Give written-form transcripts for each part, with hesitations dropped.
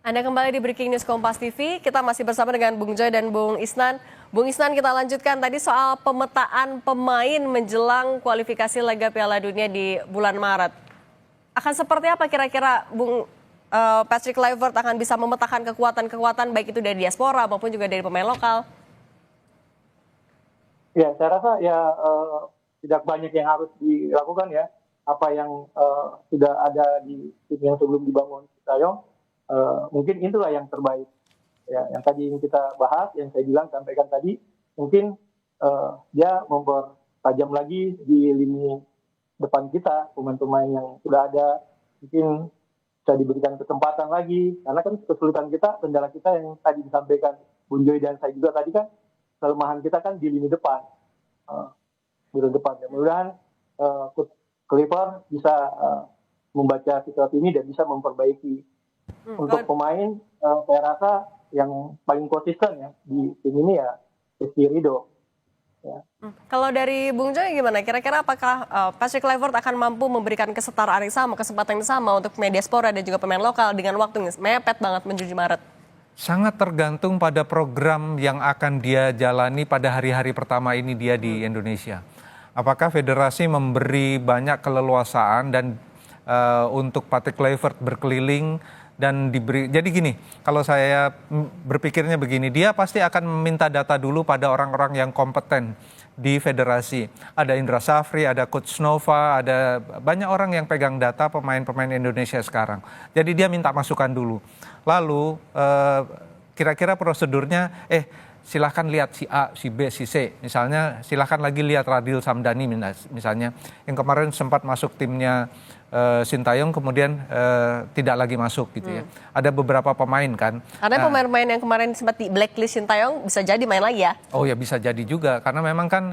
Anda kembali di Breaking News Kompas TV. Kita masih bersama dengan Bung Joy dan Bung Isnan. Bung Isnan, kita lanjutkan tadi soal pemetaan pemain menjelang kualifikasi Laga Piala Dunia di bulan Maret. Akan seperti apa kira-kira Bung Patrick Kluivert akan bisa memetakan kekuatan-kekuatan baik itu dari diaspora maupun juga dari pemain lokal? Ya, saya rasa tidak banyak yang harus dilakukan ya. Apa yang sudah ada di tim yang sebelum dibangun Sintayong, mungkin itulah yang terbaik. Ya, yang tadi ini kita bahas, yang saya sampaikan tadi, mungkin dia mempertajam lagi di lini depan kita, pemain-pemain yang sudah ada, mungkin bisa diberikan kesempatan lagi, karena kan kesulitan kita, kendala kita yang tadi disampaikan Bung Joy dan saya juga tadi kan, kelemahan kita kan di lini depan. Ya, mudah-mudahan Kluivert bisa membaca situasi ini dan bisa memperbaiki. Untuk pemain, saya rasa yang paling konsisten ya di tim ini ya Rizky Ridho. Ya. Kalau dari Bung Joy gimana? Kira-kira apakah Patrick Kluivert akan mampu memberikan kesetaraan yang sama, kesempatan yang sama untuk pemain diaspora dan juga pemain lokal dengan waktu yang mepet banget menuju Maret? Sangat tergantung pada program yang akan dia jalani pada hari-hari pertama ini dia di Indonesia. Apakah federasi memberi banyak keleluasaan dan untuk Patrick Kluivert berkeliling dan diberi. Jadi gini, kalau saya berpikirnya begini, dia pasti akan meminta data dulu pada orang-orang yang kompeten di federasi. Ada Indra Safri, ada Coach Nova, ada banyak orang yang pegang data pemain-pemain Indonesia sekarang. Jadi dia minta masukan dulu. Lalu kira-kira prosedurnya, silahkan lihat si A, si B, si C. Misalnya silahkan lagi lihat Radil Samdani misalnya. Yang kemarin sempat masuk timnya Sintayong kemudian tidak lagi masuk gitu ya. Ada beberapa pemain kan. Karena pemain-pemain yang kemarin sempat di blacklist Sintayong bisa jadi main lagi ya? Oh ya bisa jadi juga karena memang kan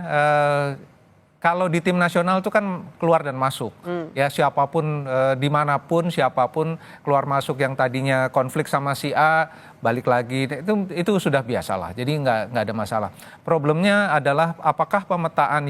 kalau di tim nasional itu kan keluar dan masuk. Ya siapapun dimanapun siapapun keluar masuk yang tadinya konflik sama si A balik lagi itu sudah biasa lah. Jadi nggak ada masalah. Problemnya adalah apakah pemetaan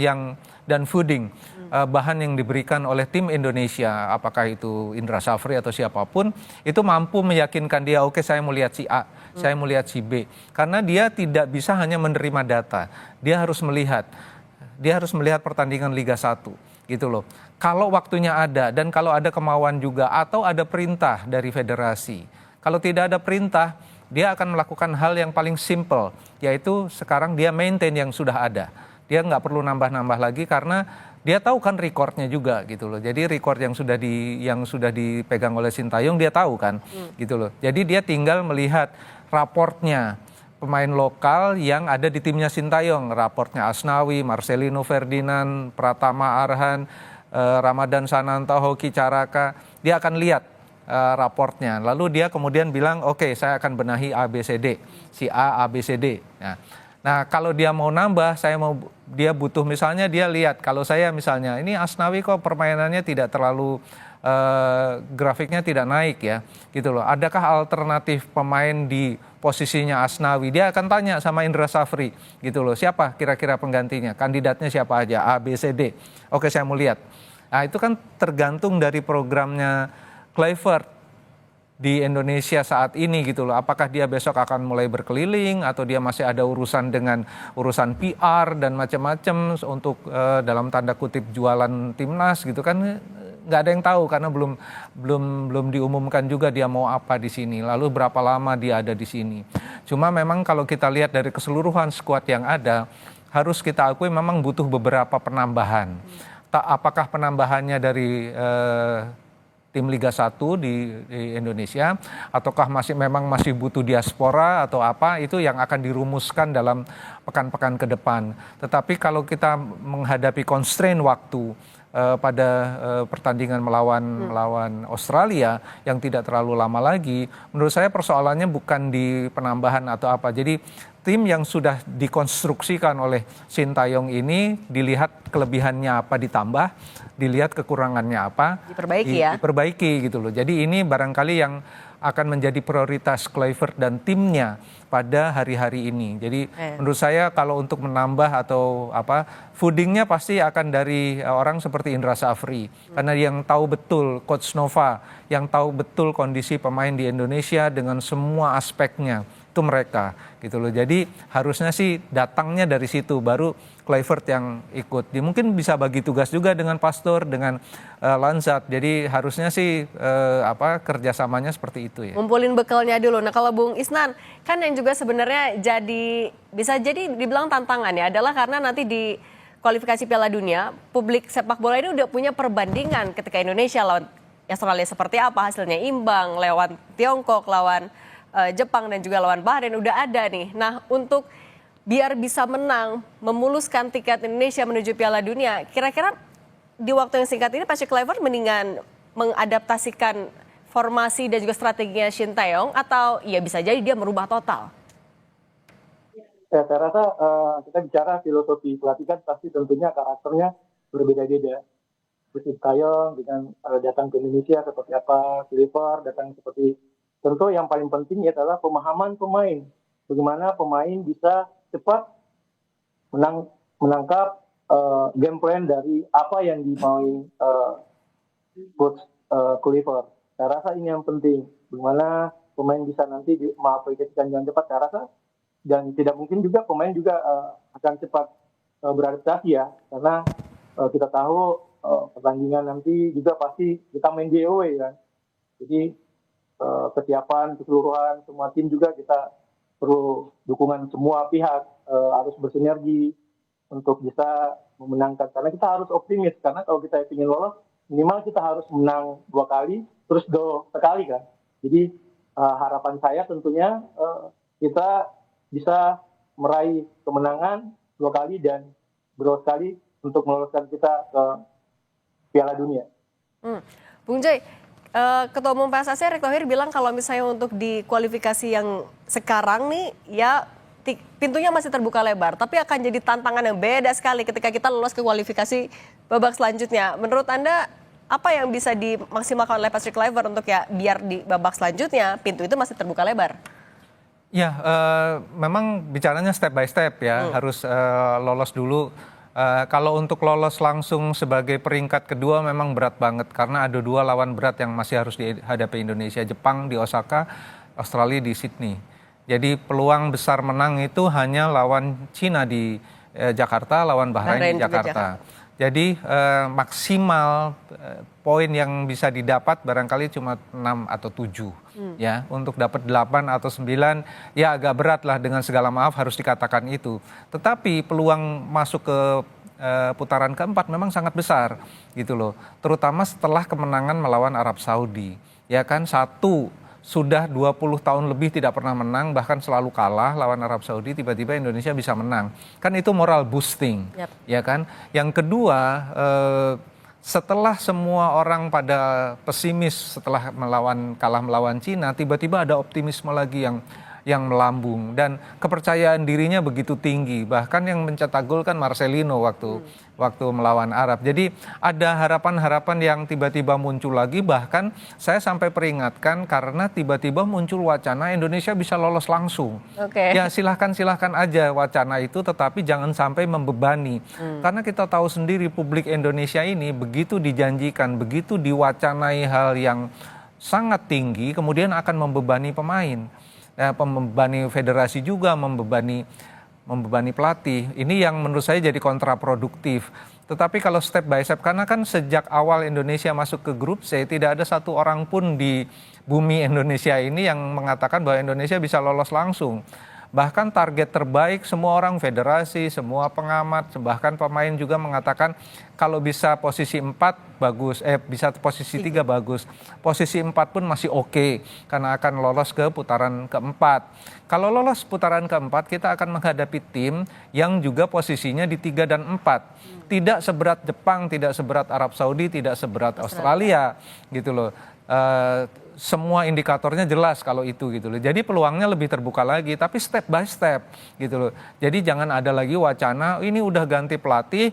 dan fooding bahan yang diberikan oleh tim Indonesia, apakah itu Indra Safri atau siapapun, itu mampu meyakinkan dia, oke, saya mau lihat si A, saya mau lihat si B. Karena dia tidak bisa hanya menerima data, dia harus melihat pertandingan Liga 1 gitu loh. Kalau waktunya ada dan kalau ada kemauan juga atau ada perintah dari federasi. Kalau tidak ada perintah, dia akan melakukan hal yang paling simple, yaitu sekarang dia maintain yang sudah ada. Dia nggak perlu nambah-nambah lagi karena dia tahu kan recordnya juga gitu loh. Jadi record yang sudah dipegang oleh Sintayong dia tahu kan gitu loh. Jadi dia tinggal melihat raportnya pemain lokal yang ada di timnya Sintayong. Raportnya Asnawi, Marcelino Ferdinand, Pratama Arhan, Ramadan Sananta, Hoki Caraka. Dia akan lihat raportnya. Lalu dia kemudian bilang, oke, saya akan benahi ABCD. Si A, ABCD. Nah kalau dia mau nambah, dia butuh misalnya dia lihat, kalau saya misalnya, ini Asnawi kok permainannya tidak terlalu, grafiknya tidak naik ya, gitu loh. Adakah alternatif pemain di posisinya Asnawi? Dia akan tanya sama Indra Safri, gitu loh. Siapa kira-kira penggantinya? Kandidatnya siapa aja? A, B, C, D. Oke, saya mau lihat. Nah itu kan tergantung dari programnya Kluivert di Indonesia saat ini gitu loh. Apakah dia besok akan mulai berkeliling atau dia masih ada urusan dengan urusan PR dan macam-macam untuk dalam tanda kutip jualan timnas gitu kan, nggak ada yang tahu karena belum diumumkan juga dia mau apa di sini. Lalu berapa lama dia ada di sini. Cuma memang kalau kita lihat dari keseluruhan skuad yang ada, harus kita akui memang butuh beberapa penambahan. Apakah penambahannya dari tim Liga 1 di Indonesia, ataukah memang masih butuh diaspora atau apa, itu yang akan dirumuskan dalam pekan-pekan ke depan. Tetapi kalau kita menghadapi constraint waktu pada pertandingan melawan Australia yang tidak terlalu lama lagi, menurut saya persoalannya bukan di penambahan atau apa. Jadi tim yang sudah dikonstruksikan oleh Sintayong ini dilihat kelebihannya apa ditambah, dilihat kekurangannya apa diperbaiki diperbaiki gitu loh. Jadi ini barangkali yang akan menjadi prioritas Kluivert dan timnya pada hari-hari ini. Jadi menurut saya kalau untuk menambah atau foodingnya pasti akan dari orang seperti Indra Safri, karena yang tahu betul Coach Nova, yang tahu betul kondisi pemain di Indonesia dengan semua aspeknya, itu mereka gitu loh. Jadi harusnya sih datangnya dari situ, baru Kluivert yang ikut. Dia mungkin bisa bagi tugas juga dengan Pastor, dengan Lanzat. Jadi harusnya sih kerjasamanya seperti itu ya. Ngumpulin bekalnya dulu. Nah kalau Bung Isnan, kan yang juga sebenarnya bisa jadi dibilang tantangan ya, adalah karena nanti di kualifikasi Piala Dunia, publik sepak bola ini udah punya perbandingan ketika Indonesia lawan Australia seperti apa, hasilnya imbang, lawan Tiongkok, lawan Jepang dan juga lawan Bahrain udah ada nih. Nah untuk biar bisa menang, memuluskan tiket Indonesia menuju Piala Dunia, kira-kira di waktu yang singkat ini Patrick Kluivert mendingan mengadaptasikan formasi dan juga strateginya Shin Tae-yong, atau ya bisa jadi dia merubah total? Ya, saya rasa kita bicara filosofi pelatih kan pasti tentunya karakternya berbeda-beda. Shin Tae-yong dengan datang ke Indonesia seperti apa, Kluivert datang seperti, tentu yang paling penting adalah pemahaman pemain. Bagaimana pemain bisa cepat menangkap game plan dari apa yang dimau Coach Kluivert. Saya rasa ini yang penting. Bagaimana pemain bisa nanti mengaplikasikan dengan cepat. Saya rasa dan tidak mungkin juga pemain juga akan cepat beradaptasi ya, karena kita tahu pertandingan nanti juga pasti kita main di away kan. Jadi kesiapan keseluruhan semua tim juga kita perlu dukungan semua pihak, harus bersinergi untuk bisa memenangkan. Karena kita harus optimis, karena kalau kita ingin lolos minimal kita harus menang 2 kali terus draw sekali kan. Jadi harapan saya tentunya kita bisa meraih kemenangan 2 kali dan draw sekali untuk meloloskan kita ke Piala Dunia. Bung Joy, Ketua Umum PSSI Erick Thohir bilang kalau misalnya untuk di kualifikasi yang sekarang nih ya pintunya masih terbuka lebar, tapi akan jadi tantangan yang beda sekali ketika kita lolos ke kualifikasi babak selanjutnya. Menurut Anda apa yang bisa dimaksimalkan oleh Patrick Kluivert untuk ya biar di babak selanjutnya pintu itu masih terbuka lebar? Ya, memang bicaranya step by step ya, harus lolos dulu. Kalau untuk lolos langsung sebagai peringkat kedua memang berat banget, karena ada 2 lawan berat yang masih harus dihadapi Indonesia, Jepang di Osaka, Australia di Sydney. Jadi peluang besar menang itu hanya lawan Cina di Jakarta, lawan Bahrain di Jakarta. Jadi maksimal poin yang bisa didapat barangkali cuma 6 atau 7 ya. Untuk dapat 8 atau 9 ya agak berat lah, dengan segala maaf harus dikatakan itu. Tetapi peluang masuk ke putaran keempat memang sangat besar gitu loh. Terutama setelah kemenangan melawan Arab Saudi. Ya kan, sudah 20 tahun lebih tidak pernah menang, bahkan selalu kalah lawan Arab Saudi, tiba-tiba Indonesia bisa menang. Kan itu moral boosting, ya kan. Yang kedua, setelah semua orang pada pesimis setelah kalah melawan Cina, tiba-tiba ada optimisme lagi yang melambung dan kepercayaan dirinya begitu tinggi. Bahkan yang mencetak gol kan Marcelino waktu melawan Arab. Jadi ada harapan-harapan yang tiba-tiba muncul lagi, bahkan saya sampai peringatkan karena tiba-tiba muncul wacana Indonesia bisa lolos langsung. Ya silahkan aja wacana itu, tetapi jangan sampai membebani. Karena kita tahu sendiri publik Indonesia ini begitu dijanjikan, begitu diwacanai hal yang sangat tinggi, kemudian akan membebani pemain. Membebani federasi juga, membebani pelatih. Ini yang menurut saya jadi kontraproduktif. Tetapi kalau step by step, karena kan sejak awal Indonesia masuk ke grup C, tidak ada satu orang pun di bumi Indonesia ini yang mengatakan bahwa Indonesia bisa lolos langsung. Bahkan target terbaik semua orang, federasi, semua pengamat, bahkan pemain juga mengatakan kalau bisa posisi 4 bagus, bisa posisi 3 bagus. Posisi 4 pun masih oke, karena akan lolos ke putaran keempat. Kalau lolos putaran keempat, kita akan menghadapi tim yang juga posisinya di 3 dan 4. Tidak seberat Jepang, tidak seberat Arab Saudi, tidak seberat Australia gitu loh. semua indikatornya jelas kalau itu gitu loh. Jadi peluangnya lebih terbuka lagi, tapi step by step gitu loh. Jadi jangan ada lagi wacana ini udah ganti pelatih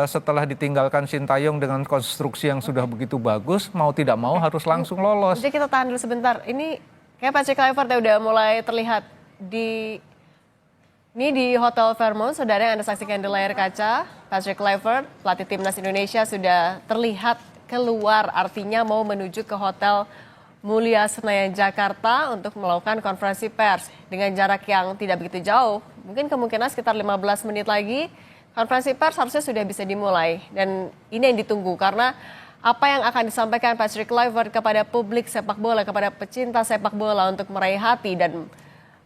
setelah ditinggalkan Sintayong dengan konstruksi yang sudah begitu bagus, mau tidak mau harus langsung lolos. Jadi kita tahan dulu sebentar. Ini kayak Patrick Kluivert ya udah mulai terlihat ini di Hotel Fairmont, saudara yang Anda saksikan di layar kaca. Patrick Kluivert, pelatih timnas Indonesia sudah terlihat keluar, artinya mau menuju ke Hotel Mulia Senayan Jakarta untuk melakukan konferensi pers dengan jarak yang tidak begitu jauh. Mungkin kemungkinan sekitar 15 menit lagi konferensi pers harusnya sudah bisa dimulai. Dan ini yang ditunggu karena apa yang akan disampaikan Patrick Kluivert kepada publik sepak bola, kepada pecinta sepak bola untuk meraih hati dan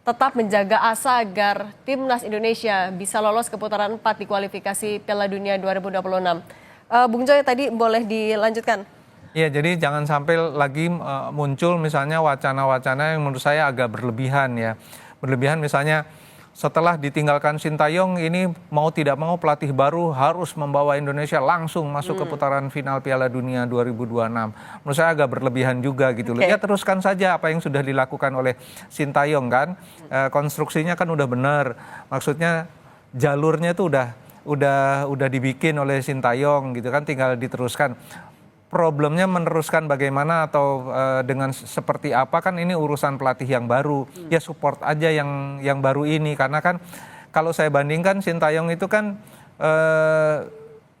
tetap menjaga asa agar timnas Indonesia bisa lolos ke putaran 4 di kualifikasi Piala Dunia 2026. Bung Joy tadi boleh dilanjutkan. Ya, jadi jangan sampai lagi muncul misalnya wacana-wacana yang menurut saya agak berlebihan ya. Berlebihan misalnya setelah ditinggalkan Sintayong ini mau tidak mau pelatih baru harus membawa Indonesia langsung masuk ke putaran final Piala Dunia 2026. Menurut saya agak berlebihan juga gitu loh. Ya teruskan saja apa yang sudah dilakukan oleh Sintayong kan. Konstruksinya kan udah benar. Maksudnya jalurnya itu udah dibikin oleh Sintayong gitu kan, tinggal diteruskan. Problemnya meneruskan bagaimana atau dengan seperti apa kan ini urusan pelatih yang baru. Ya support aja yang baru ini karena kan kalau saya bandingkan Sintayong itu kan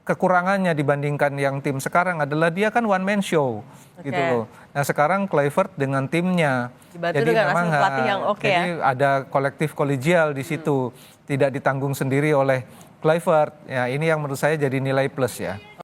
kekurangannya dibandingkan yang tim sekarang adalah dia kan one man show gitu loh. Nah sekarang Kluivert dengan timnya. Dibantu dengan asisten pelatih yang oke jadi ada kolektif kolegial di situ, tidak ditanggung sendiri oleh Kluivert. Ya ini yang menurut saya jadi nilai plus ya.